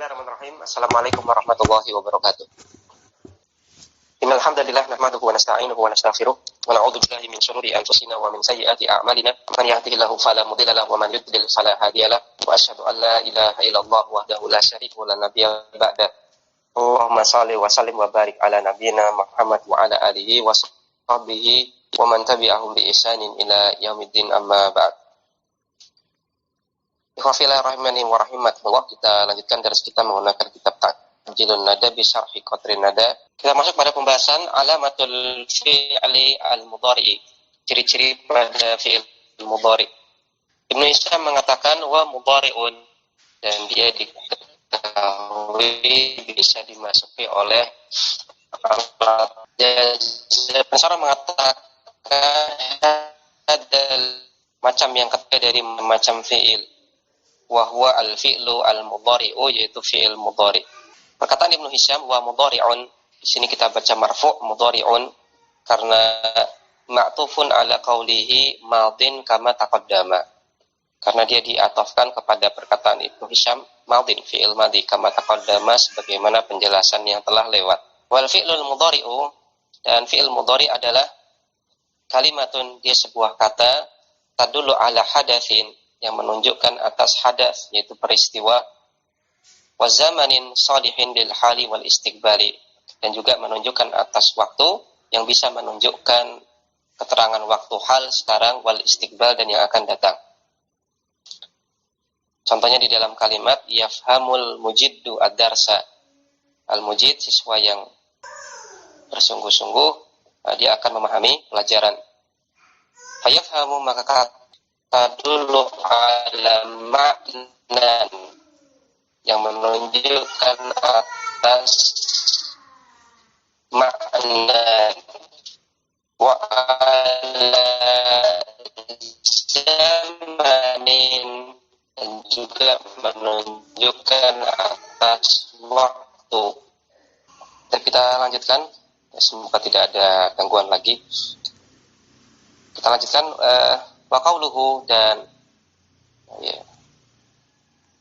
Bismillahirrahmanirrahim. Assalamualaikum warahmatullahi wabarakatuh. Innal hamdalillah nahmaduhu wa nasta'inuhu wa nastaghfiruh wa na'udzu billahi min shururi anfusina wa min sayyiati a'malina. Man yahdihillahu fala mudilla lahu wa man yudlil fala hadiya lahu. Wa asyhadu an la ilaha illallah wahdahu la syarika lahu la nabiyya ba'da. Allahumma shalli wa sallim wa barik ala nabiyyina Muhammad wa ala alihi wa sahbihi wa man tabi'ahum bi ihsanin ila yaumiddin amma ba'd. Ikhwafillah rahimani wa rahimakumullah, kita lanjutkan dari kita menggunakan kitab Ta'jilun Nada bi Syarhi Qatrin Nada. Kita masuk pada pembahasan alamatul fi'li al-mudhari, ciri-ciri pada fi'il mudhari. Ibnu Hisham mengatakan wa mudhari'un, dan dia diketahui bisa dimasuki oleh Pensyarah mengatakan ada macam yang ketiga dari macam fi'il, wahwa al-fi'lu al-mudhari'u, yaitu fi'il mudhari'. Perkataan Ibnu Hisham wa mudhari'un, di sini kita baca marfu' mudhari'un karena ma'tufun ala qawlihi madin kama taqaddama, karena dia diatofkan kepada perkataan Ibnu Hisham madin, fi'il madhi kama taqaddama, sebagaimana penjelasan yang telah lewat. Wal fi'lul mudhari'u, dan fi'il mudhari' adalah kalimatun, dia sebuah kata, tadullu ala hadatsin, yang menunjukkan atas hadas, yaitu peristiwa, wa zamanin salihin lil hali wal istiqbali, dan juga menunjukkan atas waktu yang bisa menunjukkan keterangan waktu hal sekarang, wal istiqbal, dan yang akan datang. Contohnya di dalam kalimat yafhamul mujiddu ad-darsa, al-mujid, siswa yang bersungguh-sungguh, dia akan memahami pelajaran. Fayafhamu, maka tadullu ala ma'nan, yang menunjukkan atas makna, wa ala zamanin, dan juga menunjukkan atas waktu. Dan kita lanjutkan, semoga tidak ada gangguan lagi. Kita lanjutkan wa qauluhu, dan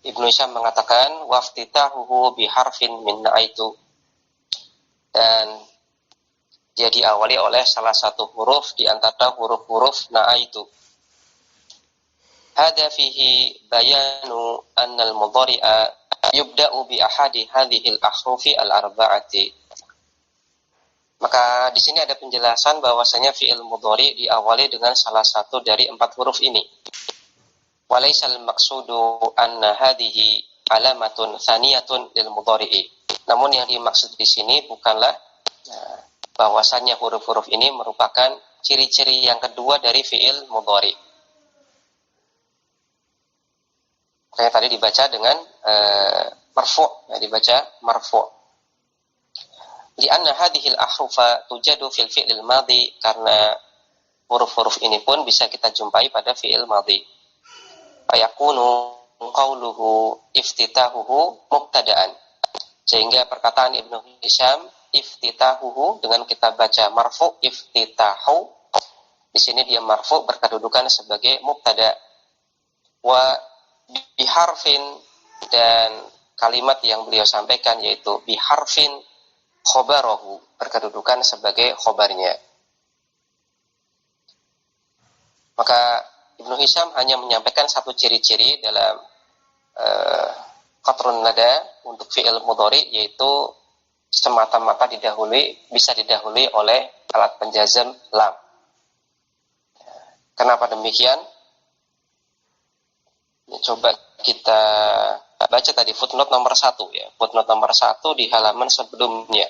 Ibnu Hisham mengatakan waftitahuhu biharfin min na'aitu, dan dia diawali oleh salah satu huruf di antara huruf-huruf na'aitu. Hadza fihi bayanu annal mudhari'a yubda'u bi ahadi hadhil ahrufi al-arba'ati. Maka di sini ada penjelasan bahwasanya fi'il mudhari diawali dengan salah satu dari 4 huruf ini. Walaisal maqsudu anna hadhihi alamatun thaniyatun lil mudhari'i. Namun yang dimaksud di sini bukanlah bahwasanya huruf-huruf ini merupakan ciri-ciri yang kedua dari fi'il mudhari. Makanya tadi dibaca dengan marfu', dibaca marfu'. Lianna hadhil ahrufa tujadu fil fi'lil madhi, karena huruf-huruf ini pun bisa kita jumpai pada fi'il madhi. Ayakunu qawluhu iftitahuhu mubtada'an, sehingga perkataan Ibnu Hisham iftitahuhu dengan kita baca marfu' iftitahu, di sini dia marfu' berkedudukan sebagai mubtada'. Wa biharfin, dan kalimat yang beliau sampaikan yaitu biharfin khobarahu, berkedudukan sebagai khobarnya. Maka Ibnu Hisham hanya menyampaikan satu ciri-ciri dalam qatrun nada untuk fi'il mudhari, yaitu semata-mata bisa didahului oleh alat penjazam lam. Kenapa demikian? Coba kita baca tadi footnote nomor 1 ya. Footnote nomor 1 di halaman sebelumnya.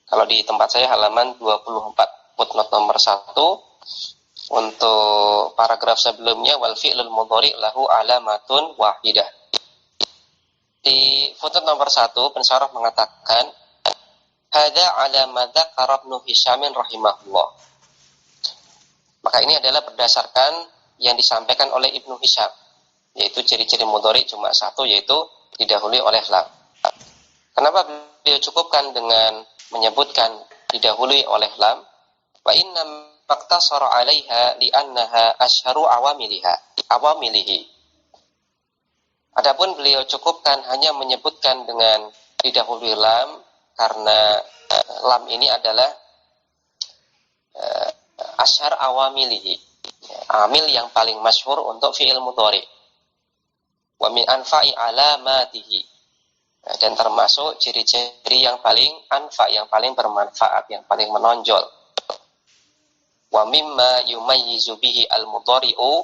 Kalau di tempat saya halaman 24. Footnote nomor 1 untuk paragraf sebelumnya, wal fi'lul mudhari lahu alamatun wahidah. Di footnote nomor 1 pensyarah mengatakan hadza alamat dzakara Ibnu Hisham rahimahullah. Maka ini adalah berdasarkan yang disampaikan oleh Ibnu Hisham, yaitu ciri-ciri mudhari cuma satu, yaitu didahului oleh lam. Kenapa beliau cukupkan dengan menyebutkan didahului oleh lam? Wa inna maqtasara 'alaiha li'annaha asharu awamilihi. Adapun beliau cukupkan hanya menyebutkan dengan didahului lam, karena lam ini adalah asyhar awamilihi, amil yang paling masyhur untuk fi'il mudhari. Wa min anfa'i alamatihi, dan termasuk ciri-ciri yang paling anfa, yang paling bermanfaat, yang paling menonjol. Wa mimma yumayyizu bihi al-mudhari'u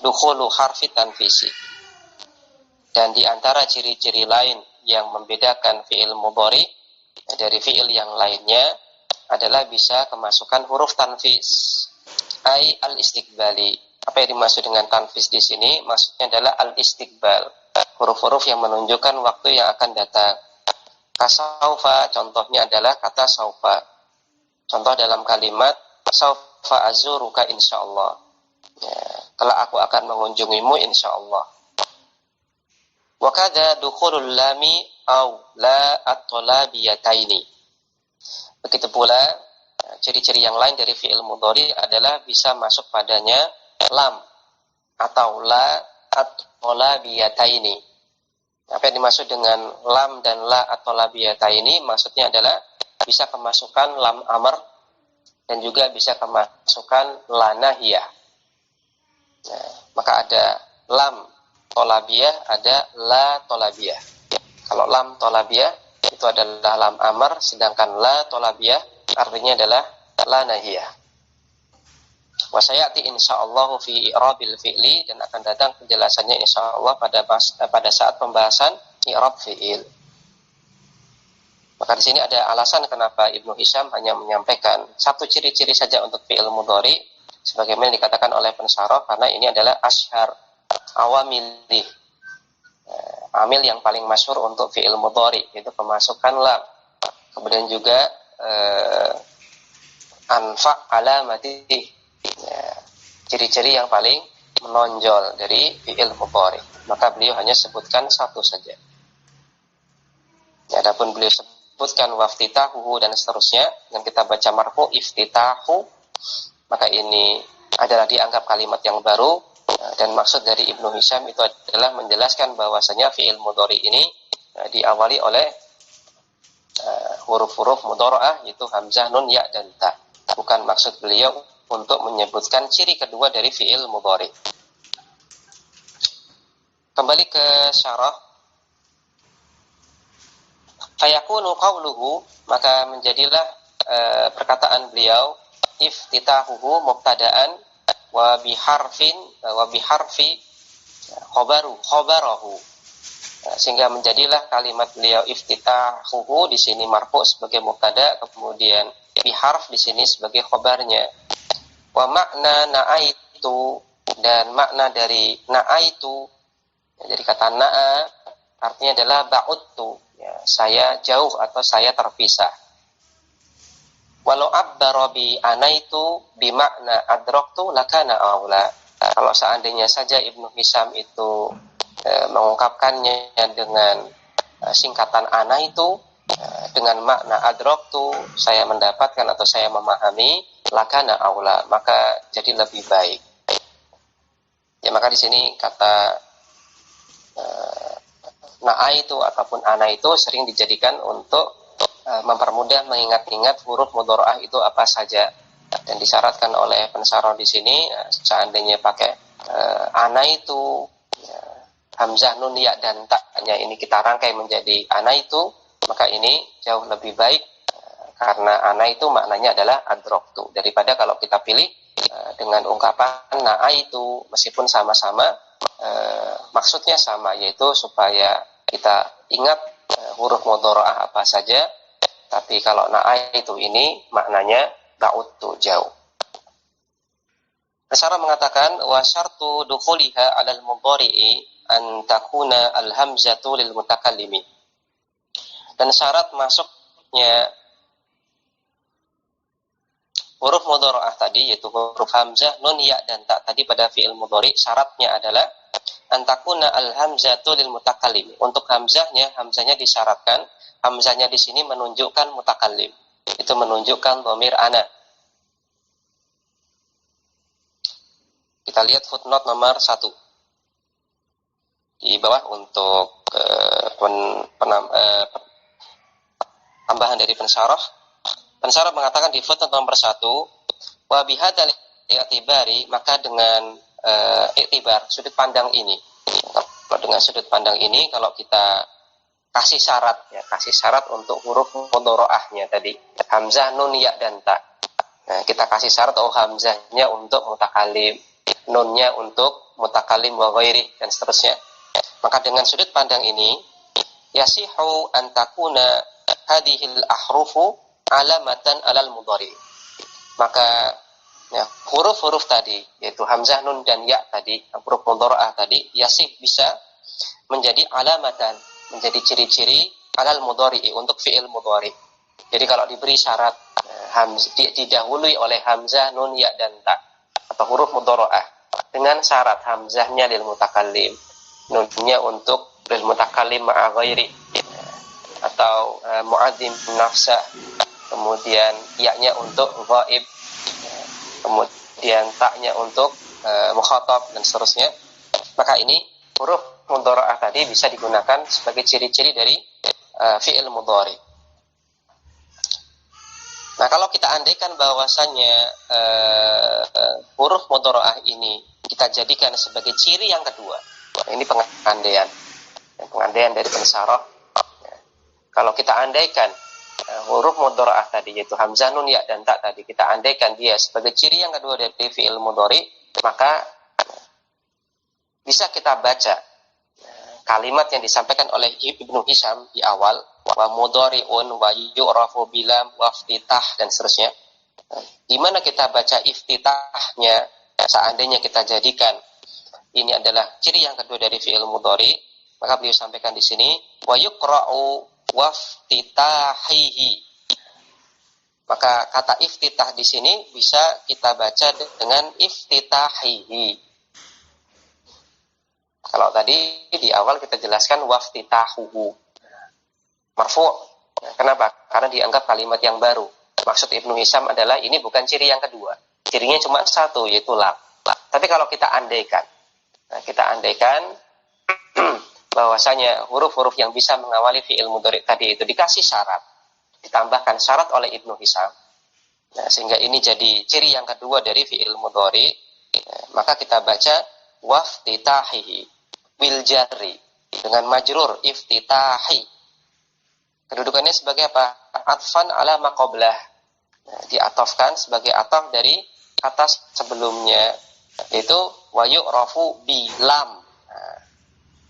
dukhulu harfi tanfisi. Dan di antara ciri-ciri lain yang membedakan fi'il mudhari dari fi'il yang lainnya adalah bisa kemasukan huruf tanfis, ai al-istiqbali. Apa yang dimaksud dengan tanfis di sini? Maksudnya adalah al-istiqbal, huruf-huruf yang menunjukkan waktu yang akan datang. Kasaufa, contohnya adalah kata saufa. Contoh dalam kalimat saufa azuruka insyaallah. Ya, kelak aku akan mengunjungimu insyaallah. Wa kadza dukhulul lami au la at-talabiyataini. Begitu pula ciri-ciri yang lain dari fi'il mudhari adalah bisa masuk padanya lam atau la at-talabiyataini. Apa yang dimaksud dengan lam dan la at-talabiyataini? Maksudnya adalah bisa kemasukan lam amr dan juga bisa kemasukan la nahiyah. Nah, maka ada lam tolabiyah, ada la tolabiyah. Kalau lam tolabiyah itu adalah lam amr, sedangkan la tolabiyah artinya adalah la nahiyah. Wa sayati insyaallah fi i'rabil fi'li, dan akan datang penjelasannya insyaallah pada saat pembahasan i'rab fi'il. Maka di sini ada alasan kenapa Ibnu Hisham hanya menyampaikan satu ciri-ciri saja untuk fi'il mudhari, sebagaimana dikatakan oleh pensyarah, karena ini adalah asyhar awamilih, amil yang paling masyhur untuk fi'il mudhari, yaitu pemasukan lam. Kemudian juga anfa alamati, ciri-ciri yang paling menonjol dari fi'il mudhari. Maka beliau hanya sebutkan satu saja. Adapun beliau sebutkan waftitahu dan seterusnya, dan kita baca marfu iftitahu, maka ini adalah dianggap kalimat yang baru. Dan maksud dari Ibnu Hisham itu adalah menjelaskan bahwasanya fi'il mudhari ini diawali oleh huruf-huruf mudhara'ah, yaitu hamzah, nun, ya, dan ta. Bukan maksud beliau untuk menyebutkan ciri kedua dari fi'il mudhari. Kembali ke syarah. Fayakunu qawluhu, maka menjadilah perkataan beliau iftitahuhu mubtada'an wa biharfi khabarahu, sehingga menjadilah kalimat beliau iftitahuhu di sini marfu sebagai mubtada, kemudian biharf di sini sebagai khabarnya. Wa makna na'aitu, dan makna dari na'aitu dari kata na'a artinya adalah ba'udtu, ya, saya jauh atau saya terpisah. Walau abbara bi anaitu bimakna adraktu lakana aula. Kalau seandainya saja Ibnu Hisham itu mengungkapkannya dengan singkatan anaitu dengan makna adraktu, saya mendapatkan atau saya memahami, lakana aula, maka jadi lebih baik. Ya, maka di sini kata na'aitu ataupun anaitu sering dijadikan untuk mempermudah mengingat-ingat huruf mudhara'ah itu apa saja, dan disyaratkan oleh pensyarah di sini seandainya pakai anaitu, ya, hamzah, nun, ya, dan taknya ini kita rangkai menjadi anaitu, maka ini jauh lebih baik, karena anaitu maknanya adalah adraktu, daripada kalau kita pilih dengan ungkapan na'aitu, meskipun sama-sama maksudnya sama, yaitu supaya kita ingat huruf mudhara'ah apa saja. Tapi kalau na'aitu ini maknanya ba'udtu, jauh. Syarah mengatakan wa syartu dukhuliha 'alal mudhari'i an takuna al-hamzatu lil mutakallimi. Dan syarat masuknya huruf mudhara'ah tadi, yaitu huruf hamzah, nun, ya, dan ta tadi pada fi'il mudhari, syaratnya adalah antakuna al-hamzatu lil mutakallimi. Untuk hamzahnya disyaratkan, hamzahnya di sini menunjukkan mutakallim, itu menunjukkan dhamir ana. Kita lihat footnote nomor 1. di bawah untuk tambahan dari pensyarah. Pensyarah mengatakan di footnote nomor 1, wa bihadzal i'tibari, maka dengan i'tibar, sudut pandang ini. Kalau dengan sudut pandang ini, kalau kita kasih syarat untuk huruf mudharaahnya tadi, hamzah, nun, ya, dan ta. Nah, kita kasih syarat hamzahnya untuk mutakalim, nunnya untuk mutakalim wa ghairi, dan seterusnya. Maka dengan sudut pandang ini, yasihu an takuna hadhil ahrufu alamatan alal mudhari. Maka ya, huruf-huruf tadi, yaitu hamzah, nun, dan ya tadi, huruf mudharaah tadi, yasih bisa menjadi alamatan, menjadi ciri-ciri alal mudhari, untuk fi'il mudhari. Jadi kalau diberi syarat didahului oleh hamzah, nun, ya, dan ta, atau huruf mudharaah, dengan syarat hamzahnya lil mutakallim, nunnya untuk lil mutakallim ma'a ghairi, atau mu'adzim nafsa, kemudian ya-nya untuk ghaib, kemudian ta-nya untuk mukhatab, dan seterusnya. Maka ini huruf mudharaah tadi bisa digunakan sebagai ciri-ciri dari fi'il mudhari. Nah, kalau kita andaikan bahwasannya huruf mudharaah ini kita jadikan sebagai ciri yang kedua, ini pengandaian dari pensyarah. Kalau kita andaikan huruf mudharaah tadi, yaitu hamzah, nun, ya, dan ta tadi, kita andaikan dia sebagai ciri yang kedua dari fi'il mudhari, maka bisa kita baca kalimat yang disampaikan oleh Ibnu Hisham di awal, wa mudhari'un wa yu'rafu bilam wa iftitah, dan seterusnya. Di mana kita baca iftitahnya, seandainya kita jadikan ini adalah ciri yang kedua dari fi'il mudhari, maka beliau sampaikan di sini wa yuqra'u wa iftitahihi. Maka kata iftitah di sini bisa kita baca dengan iftitahihi. Kalau tadi di awal kita jelaskan waftitahuhu marfu'. Kenapa? Karena dianggap kalimat yang baru. Maksud Ibnu Hisham adalah ini bukan ciri yang kedua. Cirinya cuma satu, yaitu lam. Tapi kalau kita andaikan, bahwasanya huruf-huruf yang bisa mengawali fi'il mudhari tadi itu dikasih syarat, ditambahkan syarat oleh Ibnu Hisham, sehingga ini jadi ciri yang kedua dari fi'il mudhari, maka kita baca waftitahihi bil jarri, dengan majrur iftitahi. Kedudukannya sebagai apa? Atfan ala maqablah, diatofkan sebagai ataf dari kata sebelumnya, yaitu wa yu'rafu bilam.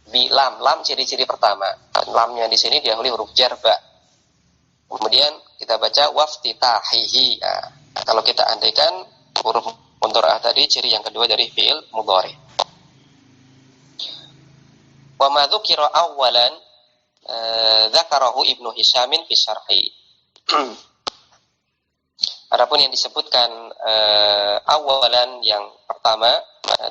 Bilam, lam ciri-ciri pertama. Lamnya di sini didahului huruf jar ba. Kemudian kita baca waftitahihi. Kalau kita andaikan huruf mudharaah tadi ciri yang kedua dari fi'il mudhari. Wa ma dzukira awwalan dzakarahu Ibnu Hisyamin fi syarhi. Adapun yang disebutkan awalan yang pertama,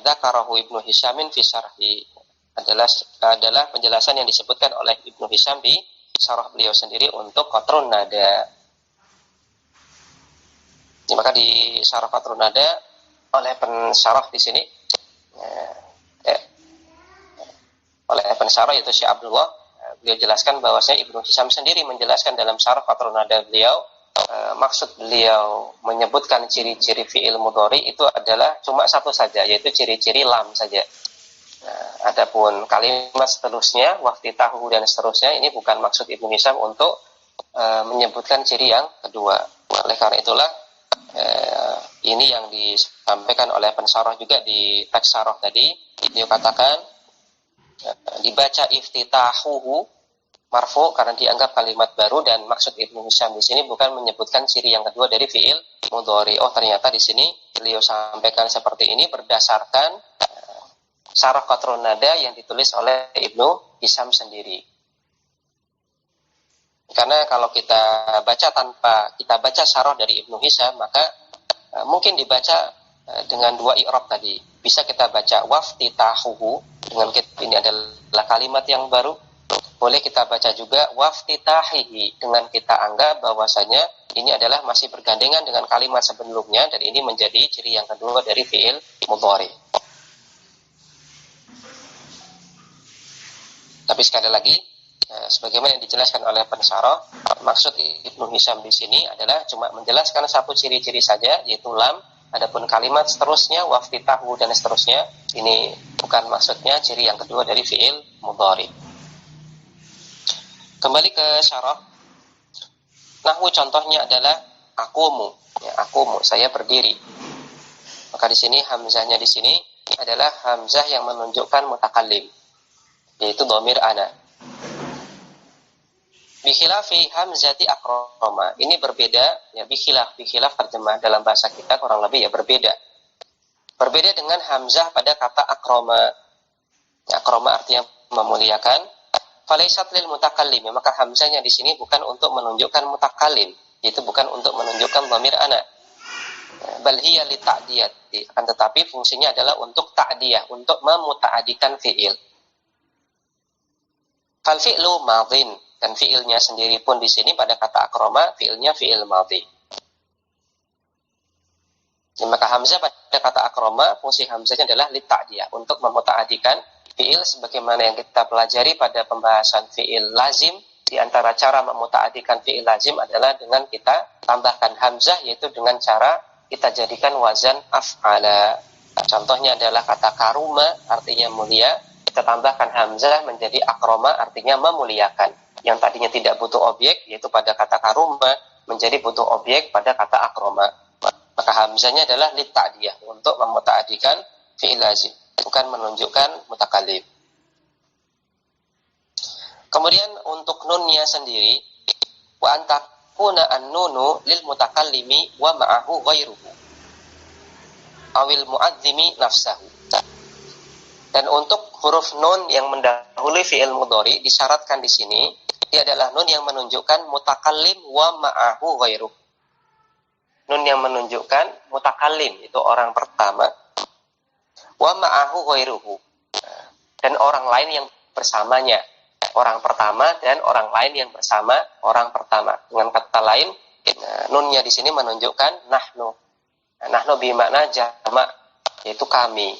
dzakarahu Ibnu Hisyamin fi syarhi, adalah penjelasan yang disebutkan oleh Ibnu Hisyam di syarah beliau sendiri untuk qatrun nada. Maka di syarah qatrun nada oleh pensyarah di sini, oleh pensyarah yaitu Syekh Abdullah, beliau jelaskan bahwasanya Ibnu Hisham sendiri menjelaskan dalam syarah qatrun nada beliau, maksud beliau menyebutkan ciri-ciri fi'il mudhari itu adalah cuma satu saja, yaitu ciri-ciri lam saja. Adapun kalimat seterusnya, waftitahu dan seterusnya, ini bukan maksud Ibnu Hisham untuk menyebutkan ciri yang kedua. Oleh karena itulah ini yang disampaikan oleh pensyarah juga di teks syarah tadi. Dia katakan dibaca iftitahuhu marfu karena dianggap kalimat baru, dan maksud Ibnu Hisham di sini bukan menyebutkan ciri yang kedua dari fi'il mudhari. Oh, ternyata di sini beliau sampaikan seperti ini berdasarkan syarah qatrun nada yang ditulis oleh Ibnu Hisham sendiri. Karena kalau kita baca syarah dari Ibnu Hisham, maka mungkin dibaca dengan dua i'rab tadi. Bisa kita baca waftitahuhu dengan ini adalah kalimat yang baru. Boleh kita baca juga waftitahihi dengan kita anggap bahwasanya ini adalah masih bergandengan dengan kalimat sebelumnya, dan ini menjadi ciri yang kedua dari fi'il mudhari. Tapi sekali lagi, sebagaimana yang dijelaskan oleh pensyarah, maksud Ibnu Hisham di sini adalah cuma menjelaskan satu ciri-ciri saja, yaitu lam. Adapun kalimat seterusnya, waftitahu dan seterusnya, ini bukan maksudnya ciri yang kedua dari fi'il mudhari. Kembali ke syarah. Nahwu contohnya adalah akumu, ya, akumu, saya berdiri. Maka di sini hamzahnya di sini adalah hamzah yang menunjukkan mutakallim, yaitu dhamir ana. Bikhilafi hamzati akroma, ini berbeda, ya, bikhilaf terjemah dalam bahasa kita kurang lebih ya berbeda dengan hamzah pada kata akroma. Akroma artinya memuliakan. Falaisat lil mutakallim, maka hamzahnya di sini bukan untuk menunjukkan mutakallim, yaitu bukan untuk menunjukkan dhamir ana. Bal hiya li ta'diyati, akan tetapi fungsinya adalah untuk ta'diyah, untuk memuta'adikan fi'il. Fal fi'lu madhin, dan fi'ilnya sendiri pun di sini pada kata akroma, fi'ilnya fi'il madhi. Ya, maka hamzah pada kata akroma, fungsi hamzahnya adalah li ta'diyah, untuk memuta'adikan fi'il, sebagaimana yang kita pelajari pada pembahasan fi'il lazim. Di antara cara memuta'adikan fi'il lazim adalah dengan kita tambahkan hamzah, yaitu dengan cara kita jadikan wazan af'ala. Contohnya adalah kata karuma, artinya mulia, kita tambahkan hamzah menjadi akroma, artinya memuliakan. Yang tadinya tidak butuh objek, yaitu pada kata karuma, menjadi butuh objek pada kata akroma. Maka hamzahnya adalah li ta'diyah, untuk memuta'adikan fi'il lazim, bukan menunjukkan mutakallim. Kemudian untuk nunnya sendiri, wa antakuna an-nunu lil mutakallimi wa ma'ahu ghairuhu awil mu'adzimi nafsahu. Dan untuk huruf nun yang mendahului fi'il mudhari disyaratkan di sini, dia adalah nun yang menunjukkan mutakallim wa ma'ahu ghairuhu. Nun yang menunjukkan mutakallim, itu orang pertama, wa ma'ahu ghairuhu, dan orang lain yang bersamanya. Orang pertama dan orang lain yang bersama orang pertama. Dengan kata lain, nunnya di sini menunjukkan nahnu. Nahnu bermakna jamak, yaitu kami.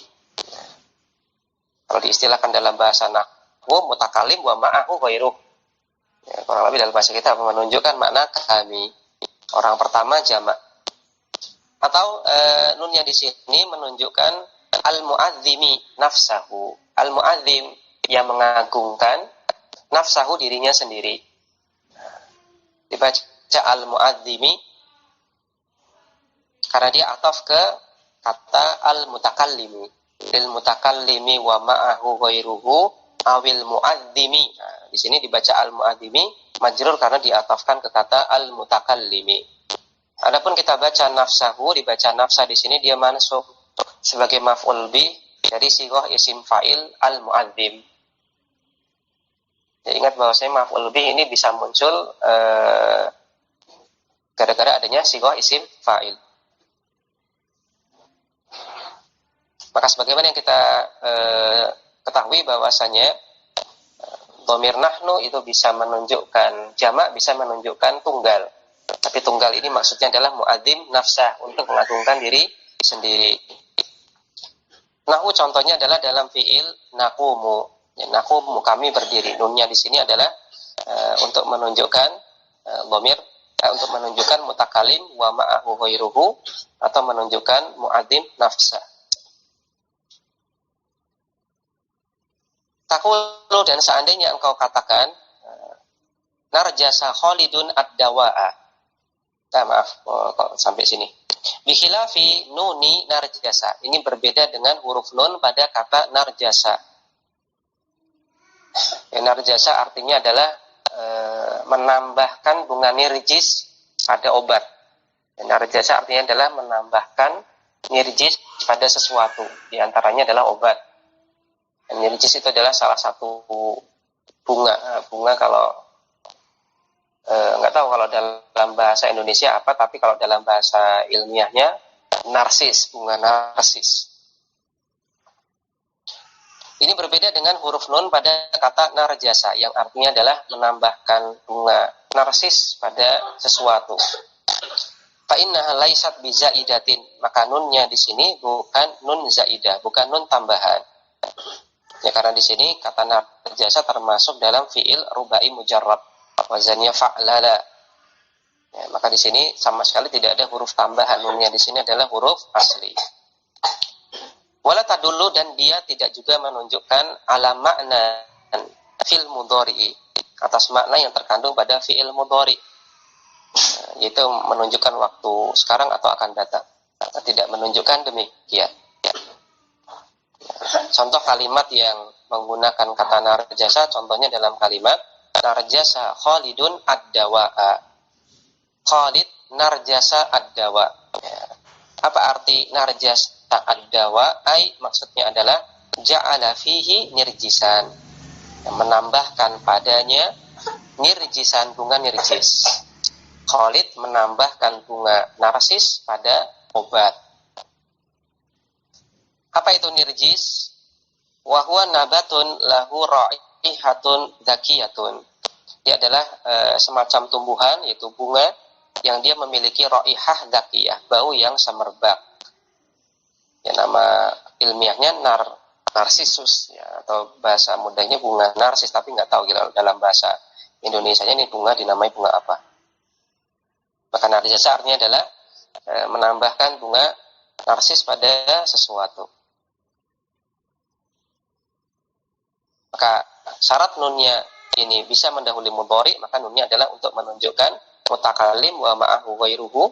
Kalau diistilahkan dalam bahasa nahwu, mutakallim wa ma'ahu ghairuh. Ya, kurang lebih dalam bahasa kita menunjukkan makna kami. Orang pertama jamak. Atau nunnya di sini menunjukkan al-mu'adzimi nafsahu. Al-mu'adzim yang mengagungkan, nafsahu dirinya sendiri. Dibaca al-mu'adzimi karena dia ataf ke kata al-mutakallimi. Lil mutakallimi wa ma'ahu ghairuhu awil mu'adzimi. Nah, di sini dibaca al-mu'adzimi majrur karena diatafkan ke kata al-mutakallimi. Adapun kita baca nafsahu, dibaca nafsah di sini dia mansub sebagai maf'ul bih dari sighah isim fa'il al-mu'adzim. Ya, ingat bahwasanya maf'ul bih ini bisa muncul gara-gara adanya sighah isim fa'il. Maka sebagaimana yang kita ketahui bahwasanya dhamir nahnu itu bisa menunjukkan jamak, bisa menunjukkan tunggal. Tapi tunggal ini maksudnya adalah mu'adzim nafsah, untuk mengagungkan diri sendiri. Nahwu contohnya adalah dalam fi'il naqumu. Ya, naqumu, kami berdiri. Nunnya di sini adalah untuk menunjukkan dhamir, untuk menunjukkan mutakalim wa ma'ahu ghairuhu, atau menunjukkan mu'adzim nafsah. Takulu, dan seandainya engkau katakan narjasa Khalidun ad-dawa'a. Maaf, kok sampai sini. Bikhilafi nuni narjasa. Ini berbeda dengan huruf nun pada kata narjasa. Ya, narjasa artinya adalah menambahkan bunga nirjis pada obat. Ya, narjasa artinya adalah menambahkan nirjis pada sesuatu. Di antaranya adalah obat. Dan nirjis itu adalah salah satu bunga. Bunga kalau nggak tahu kalau dalam bahasa Indonesia apa, tapi kalau dalam bahasa ilmiahnya narsis, bunga narsis. Ini berbeda dengan huruf nun pada kata narjasa, yang artinya adalah menambahkan bunga narsis pada sesuatu. Fa innaha laysat bi zaidatin, maka nunnya di sini bukan nun zaidah, bukan nun tambahan. Ya, karena di sini kata narjasa termasuk dalam fiil rubai mujarrad, wazannya fa'lala. Ya, maka di sini sama sekali tidak ada huruf tambahan, nunnya di sini adalah huruf asli. Wala tadullu, dan dia tidak juga menunjukkan ala makna fil mudhari'i, atas makna yang terkandung pada fiil mudhari, yaitu menunjukkan waktu sekarang atau akan datang. Tidak menunjukkan demikian. Contoh kalimat yang menggunakan kata narjasa, contohnya dalam kalimat narjasa Khalidun ad-dawa'a. Khalid narjasa ad-dawa. Ya. Apa arti narjasa ad-dawa? Maksudnya adalah ja'ala fihi nirjisan, menambahkan padanya nirjisan, bunga nirjis. Khalid menambahkan bunga narsis pada obat. Apa itu nirjis? Wa huwa nabatun lahu raihatun dzakiyatun. Dia adalah semacam tumbuhan, yaitu bunga yang dia memiliki raihah dzakiyah, bau yang semerbak. Ya, nama ilmiahnya narsisus, ya, atau bahasa mudahnya bunga narsis, tapi nggak tahu dalam bahasa Indonesianya ini bunga dinamai bunga apa. Maka narjasa artinya adalah menambahkan bunga narsis pada sesuatu. Maka syarat nunnya ini bisa mendahului mudhari, maka nunnya adalah untuk menunjukkan mutakallim wa ma'ahu ghairuhu,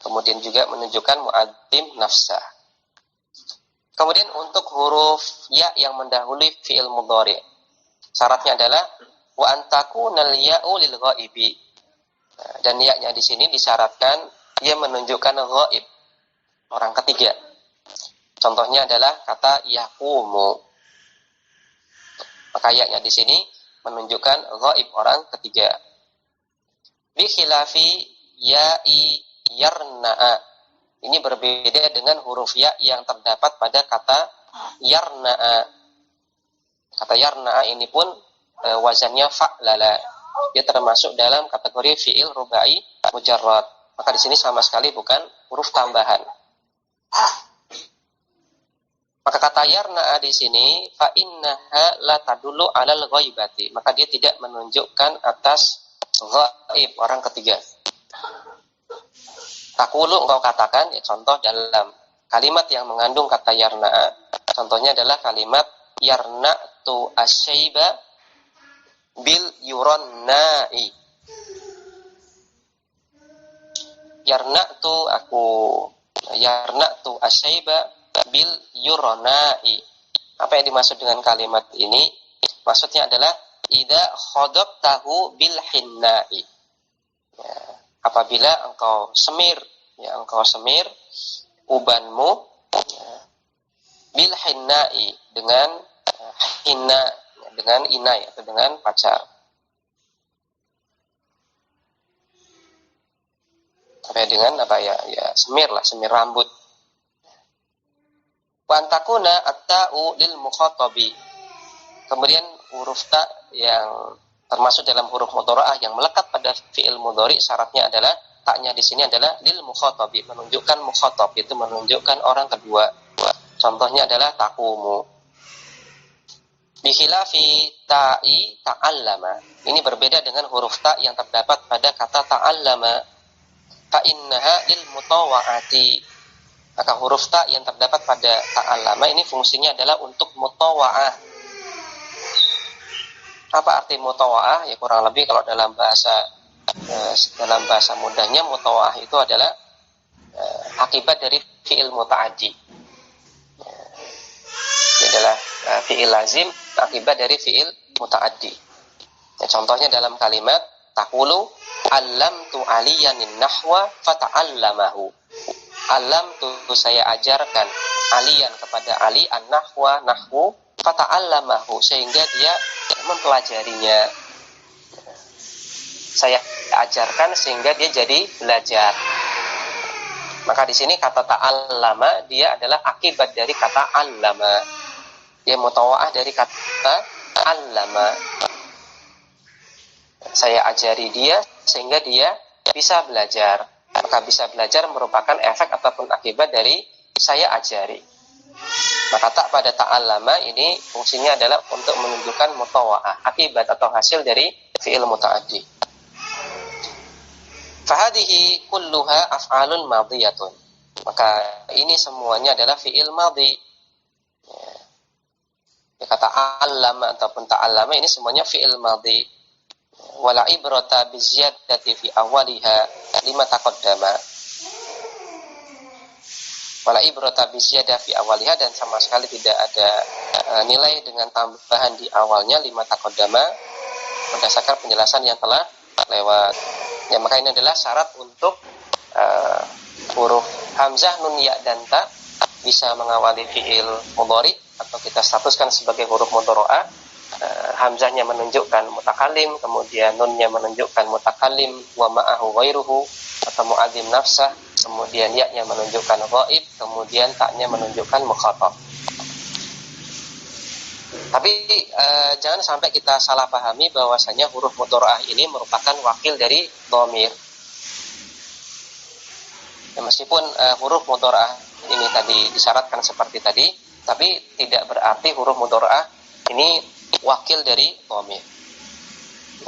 kemudian juga menunjukkan mu'adzim nafsah. Kemudian untuk huruf ya yang mendahului fi'il mudhari, syaratnya adalah wa antakunal ya'u lil ghaibi. Dan ya-nya di sini disyaratkan dia menunjukkan ghaib, orang ketiga. Contohnya adalah kata yaqumu. Maka ya-nya di sini menunjukkan ghaib, orang ketiga. Bi khilafi ya'i yarna'a. Ini berbeda dengan huruf ya yang terdapat pada kata yarna'a. Kata yarna'a ini pun wazannya fa'lala. Dia termasuk dalam kategori fi'il rubai mujarrad. Maka di sini sama sekali bukan huruf tambahan. Maka kata yarna'a di sini fa innaha la tadullu 'alal ghaibati. Maka dia tidak menunjukkan atas ghaib, orang ketiga. Takulu, engkau katakan, ya, contoh dalam kalimat yang mengandung kata yarna'a. Contohnya adalah kalimat yarna'tu asyaiba bil yuranna'i. Yarna'tu asyaiba bil yuranna'i. Apa yang dimaksud dengan kalimat ini? Maksudnya adalah idza khadabtahu bil hinna'i. Ya, apabila engkau semir ubanmu, ya, bil hinna'i, dengan hinna, dengan inai atau dengan pacar. Sampai dengan apa ya? Ya, semir rambut. Wa antakuna at-ta'u lil mukhatabi. Kemudian huruf ta yang termasuk dalam huruf mudhari'ah yang melekat pada fi'il mudhari, syaratnya adalah taknya di sini adalah lil mukhatabi, menunjukkan mukhatab, itu menunjukkan orang kedua. Contohnya adalah taqumu. Bikhilafi ta'i ta'allama. Ini berbeda dengan huruf ta yang terdapat pada kata ta'allama. Fa innaha lil mutawa'ati. Maka huruf ta yang terdapat pada ta'allama ini fungsinya adalah untuk mutawa'ah. Apa arti mutawa'ah? Ya, kurang lebih kalau dalam bahasa mudahnya, mutawa'ah itu adalah akibat dari fi'il muta'addi. Ini adalah fi'il lazim akibat dari fi'il muta'addi. Ya, contohnya dalam kalimat taqulu allamtu aliyanin nahwa fata'allamahu. Allamtu, saya ajarkan aliyan kepada Ali an-nahwa, nahwu, fata'allamahu, sehingga dia mempelajarinya. Saya ajarkan sehingga dia jadi belajar. Maka di sini kata ta'allama dia adalah akibat dari kata allama. Dia mutawa'ah dari kata allama. Saya ajari dia sehingga dia bisa belajar. Maka bisa belajar merupakan efek ataupun akibat dari saya ajari. Maka tak pada ta'allama ini fungsinya adalah untuk menunjukkan mutawa'ah, akibat atau hasil dari fi'il muta'addi. Fahadihi kulluha af'alun madiyatun. Maka ini semuanya adalah fi'il madhi. Ya, kata allama ataupun ta'allama ini semuanya fi'il madhi. Wala ibrata biziyadati fi awaliha lima taqaddama. Wala ibrata biziyadah fi awaliha, dan sama sekali tidak ada nilai dengan tambahan di awalnya lima taqaddama berdasarkan penjelasan yang telah lewat. Ya, maka ini adalah syarat untuk huruf hamzah, nun, ya, dan ta bisa mengawali fi'il mudhari atau kita statuskan sebagai huruf mudhari'ah. Hamzahnya menunjukkan mutakallim, kemudian nunnya menunjukkan mutakallim wa ma'ahu ghairuhu atau mu'adzim nafsah, kemudian ya-nya menunjukkan ghaib, kemudian ta-nya menunjukkan mukhatab. Tapi jangan sampai kita salah pahami bahwasanya huruf mudhari'ah ini merupakan wakil dari dhamir. Ya, meskipun huruf mudhari'ah ini tadi disyaratkan seperti tadi, tapi tidak berarti huruf mudhari'ah ini wakil dari dhamir.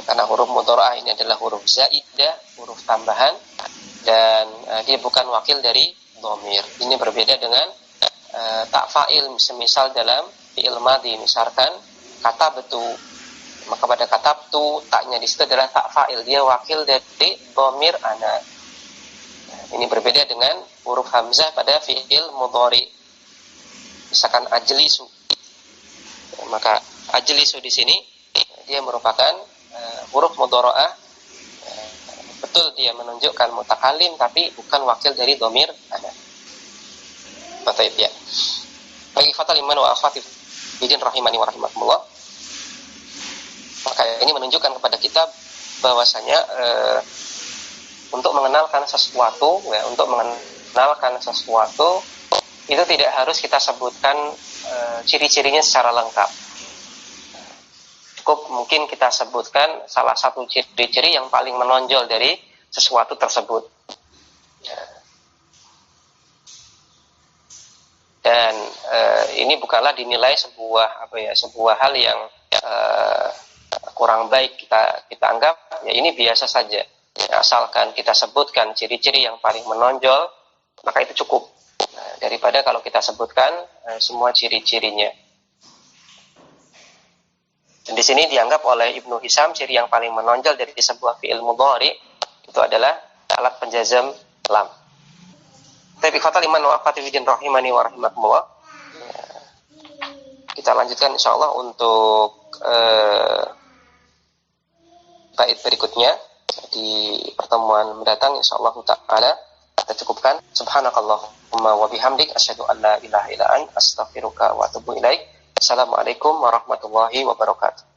Karena huruf mudhari'ah ini adalah huruf zaidah, huruf tambahan, dan dia bukan wakil dari dhamir. Ini berbeda dengan tak fa'il, semisal dalam fi'il madhi, misalkan kata betu, maka pada kata betu taknya di situ adalah tak fa'il, dia wakil dari dhamir ana. Ini berbeda dengan huruf hamzah pada fi'il mudhari, misalkan ajlisu, maka ajlisu di sini dia merupakan huruf mudhari'ah, betul dia menunjukkan mutakallim tapi bukan wakil dari dhamir ana. Baik ya. Bagi fatal iman wa akhwati bidin rahimani wa rahimakumullah. Maka ini menunjukkan kepada kita bahwasanya untuk mengenalkan sesuatu, ya, untuk mengenalkan sesuatu itu tidak harus kita sebutkan ciri-cirinya secara lengkap. Cukup mungkin kita sebutkan salah satu ciri-ciri yang paling menonjol dari sesuatu tersebut. Dan ini bukanlah dinilai sebuah hal yang kurang baik kita anggap, ya ini biasa saja. Ya, asalkan kita sebutkan ciri-ciri yang paling menonjol, maka itu cukup. Daripada kalau kita sebutkan semua ciri-cirinya. Dan di sini dianggap oleh Ibnu Hisham ciri yang paling menonjol dari sebuah fi'il mudhari itu adalah alat penjazam lam. Tapi fatal iman wa akhwati fiddin rahimani wa rahimakumullah. Kita lanjutkan insyaallah untuk bait berikutnya di pertemuan mendatang insyaallah taala. Kita cukupkan. Subhanakallahumma wa bihamdik asyhadu an la ilaha illa anta astaghfiruka wa atubu ilaik. Assalamualaikum warahmatullahi wabarakatuh.